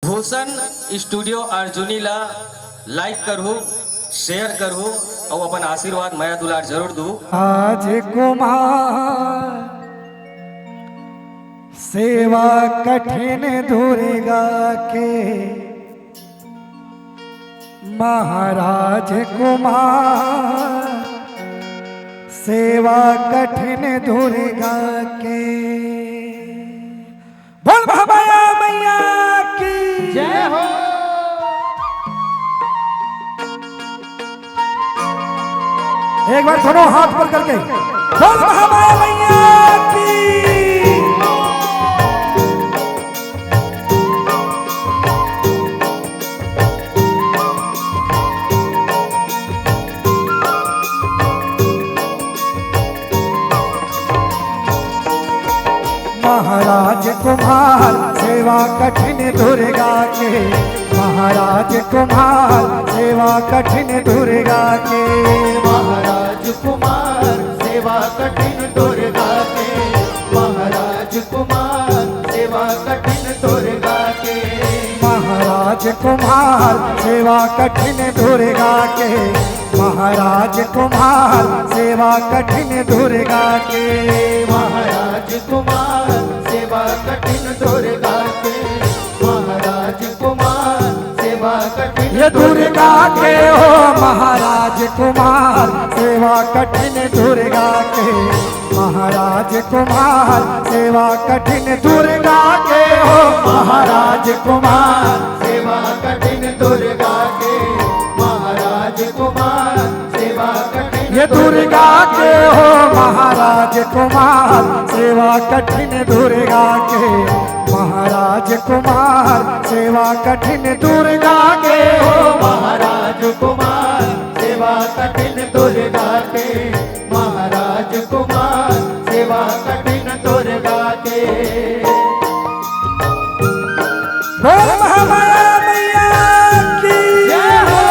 Bhushan studio Arjuni ला like करहु, share करहु और अपन आशीर्वाद माया दुलार जरूर दू। आज कुमार सेवा कठिन दुर्गा के महाराज कुमार सेवा कठिन दुर्गा के। बोल महामाया मैया की जय हो। एक बार दोनों हाथ पर करके बोल महामाया मैया की। महाराज कुमार सेवा कठिन दुर्गा के, महाराज कुमार सेवा कठिन दुर्गा के। महाराज कुमार सेवा कठिन दुर्गा के, महाराज कुमार सेवा कठिन दुर्गा के। महाराज कुमार सेवा कठिन दुर्गा के, महाराज कुमार सेवा कठिन दुर्गा के। महाराज कुमार सेवा कठिन दुर्गा के, महाराज कुमार सेवा कठिन ये दुर्गा के हो महाराज कुमार सेवा कठिन दुर्गा के। महाराज कुमार सेवा कठिन दुर्गा के हो महाराज कुमार सेवा कठिन दुर्गा के, महाराज कुमार सेवा कठिन ये दुर्गा के हो महाराज कुमार सेवा कठिन दुर्गा के। महाराज कुमार सेवा कठिन दुर्गा के हो महाराज कुमार सेवा कठिन दुर्गा के, महाराज कुमार सेवा कठिन दुर्गा के। बोल महामाया मैया की जय हो।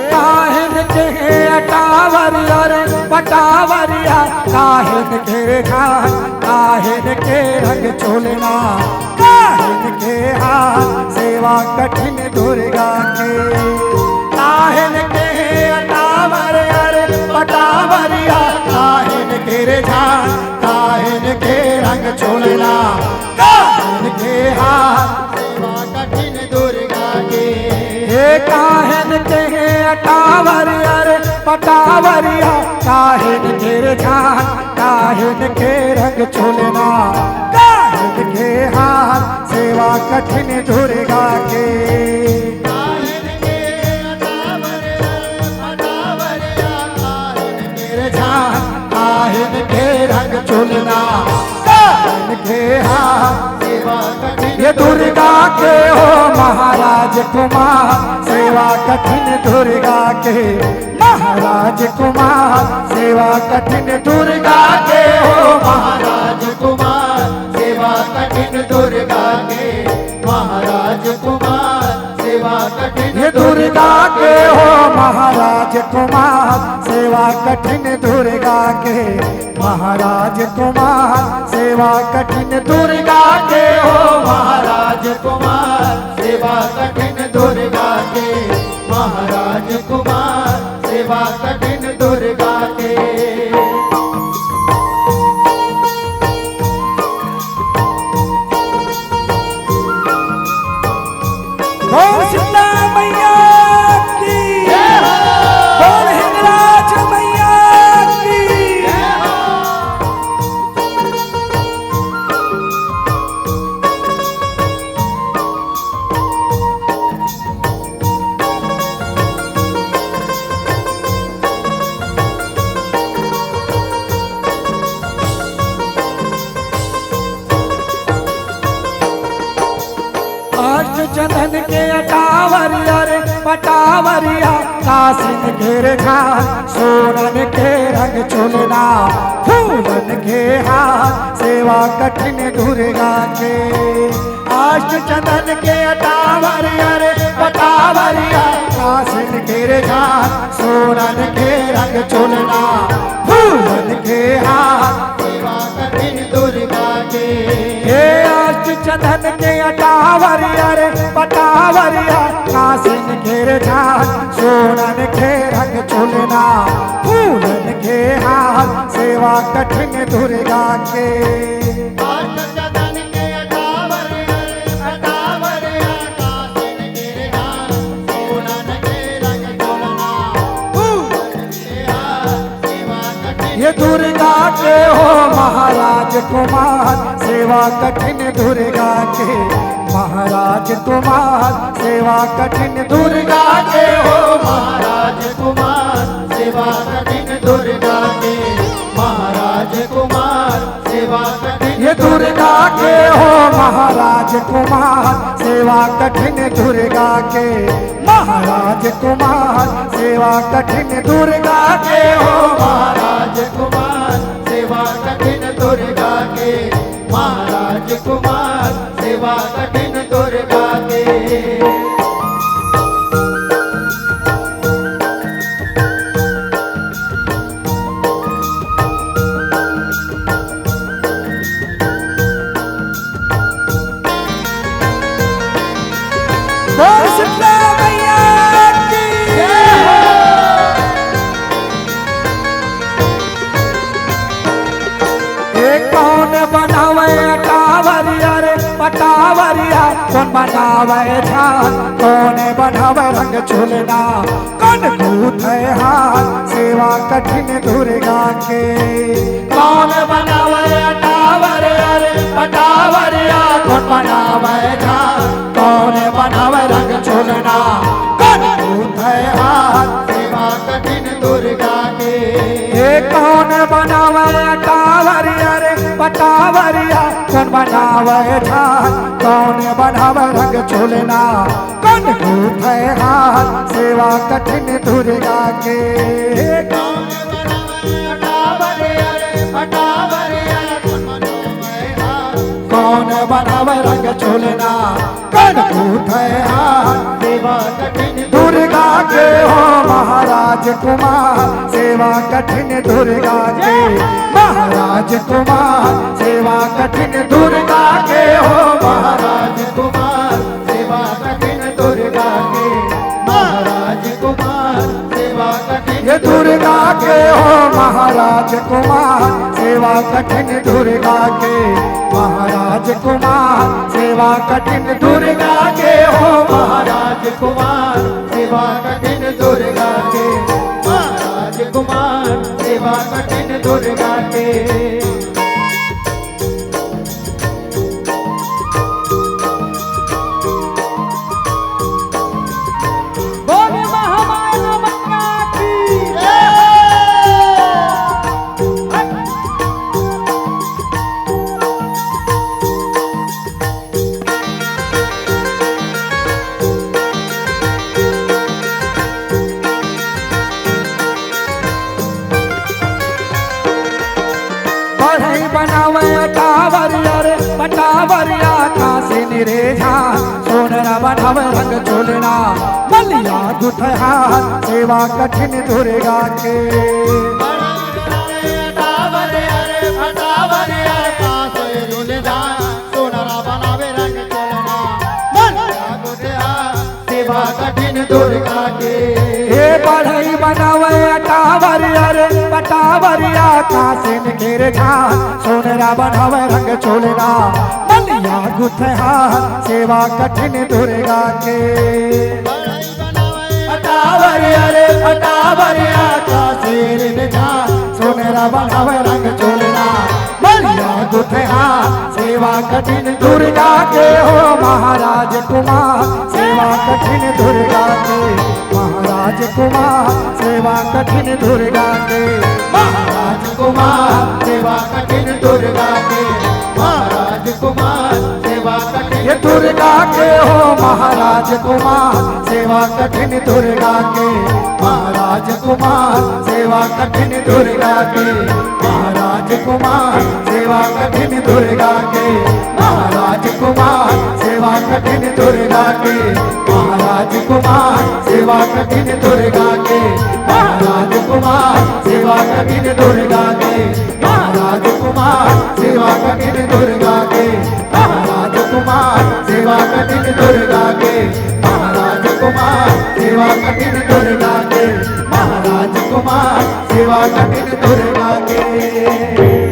काहिन के अटावरिया रे पटावरिया, काहिन के घाट काहिन के रंग चोलना, काहिन के हाथ सेवा कठिन दुर्गा के। काहिन के अटावरिया रे पटावरिया, काहिन के रे झाट काहिन के रंग चोलना, काहिन के हाथ सेवा कठिन दुर्गा के। काहिन के अटावरिया रे पटावरिया, काहिन के झान काहिन के रंग चोलना, काहिन के हाथ सेवा कठिन दुर्गा के। काहिन के अटावरिया अटावरिया, काहिन के झान काहिन के रंग चोलना, काहिन के हाथ सेवा कठिन ये दुर्गा के हो महाराज कुमार सेवा कठिन दुर्गा के। महाराज कुमार सेवा कठिन दुर्गा के हो महाराज कुमार सेवा कठिन दुर्गा के, महाराज कुमार सेवा कठिन ये दुर्गा के हो महाराज कुमार सेवा कठिन दुर्गा के। महाराज कुमार सेवा कठिन दुर्गा के हो महाराज कुमार सेवा कठिन दुर्गा के, महाराज कुमार सेवा कठिन दुर्गा के। बोल शीतला मैया की जय हो। बोल हिंगराज मैया की। जय हो। चंदन के अटावरिया रे पटावरिया कासिन घेर झान सोनन के रंग चुलना फूलन के हाथ सेवा कठिन दुर्गा के अष्ट चंदन के अटावरिया रे पटावरिया कासिन घेर झान सोनन के रंग चुलना फूलन के हाथ सेवा कठिन दुर्गा के हे अष्ट चंदन के अटावरिया रे पटावरिया कासिन घेर झान सोनन के रंग चुलना फूलन के हाथ सेवा कठिन दुर्गा के अष्ट चंदन के अटावरिया कासिन घेर झान सोनन के रंग चुलना फूलन के हाथ सेवा कठिन ये दुर्गा के हो महाराज कुमार सेवा कठिन दुर्गा के महाराज कुमार सेवा कठिन दुर्गा के हो महाराज कुमार सेवा कठिन दुर्गा के महाराज कुमार सेवा कठिन ये दुर्गा के हो महाराज कुमार सेवा कठिन दुर्गा के महाराज कुमार सेवा कठिन दुर्गा के हो महाराज कुमार सेवा कठिन दुर्गा के महाराज कुमार सेवा कठिन दुर्गा के बोल शीतला मैया की एक कौन बनावे अटावरिया रे पटावरिया कौन बनावे झान कौन बनावे रंग चुलना कौन कूथे हाथ सेवा कठिन दुर्गा के कौन बनावे अटावरिया रे पटावरिया कौन बनावे झान कौन बनावे रंग चुलना कौन कूथे हाथ सेवा कठिन दुर्गा के कौन बनावे अटावरिया रे पटावरिया कौन बनावे झान कौन बनावे रंग चुलना कौन कूथे हाथ सेवा कठिन दुर्गा के कौन बनावे अटावरिया कौन बनावे रंग चुलना कौन कूथे हाथ सेवा कठिन दुर्गा के हो महाराज कुमार सेवा कठिन दुर्गा के महाराज कुमार सेवा कठिन दुर्गा के हो महाराज कुमार सेवा कठिन दुर्गा के महाराज कुमार सेवा कठिन ये दुर्गा के हो महाराज कुमार सेवा कठिन दुर्गा के महाराज कुमार सेवा कठिन दुर्गा के हो महाराज कुमार सेवा कठिन दुर्गा के महाराज कुमार सेवा कठिन दुर्गा के बोले महामाया मक्का की बढ़ई बनावे टावरिया रे पटावरिया कासिन रे झान सोनरा बनावे रंग चुलना बलिया गुथहा सेवा कठिन दुर्गा के सेवा कठिन दुर्गा के हे बढ़ई बनावे टावरिया रे पटावरिया कासिन घेर झान सोनरा बनावे रंग चुलना बलिया गुथहा सेवा कठिन दुर्गा के पटावरिया रे पटावरिया कासिन झान सोनरा बनावे रंग चुलना बलिया गुथहा सेवा कठिन दुर्गा के हो महाराज कुमार सेवा कठिन दुर्गा के महाराज कुमार सेवा कठिन दुर्गा के महाराज कुमार सेवा कठिन दुर्गा के महाराज कुमार सेवा कठिन ये दुर्गा के हो महाराज कुमार सेवा कठिन दुर्गा के महाराज कुमार सेवा कठिन दुर्गा के महाराज कुमार सेवा कठिन दुर्गा के महाराज कुमार सेवा कठिन दुर्गा के महाराज कुमार सेवा कठिन दुर्गा के महाराज कुमार सेवा कठिन दुर्गा के महाराज कुमार सेवा कठिन दुर्गा के महाराज कुमार सेवा कठिन दुर्गा के महाराज कुमार सेवा कठिन दुर्गा के महाराज कुमार सेवा कठिन दुर्गा के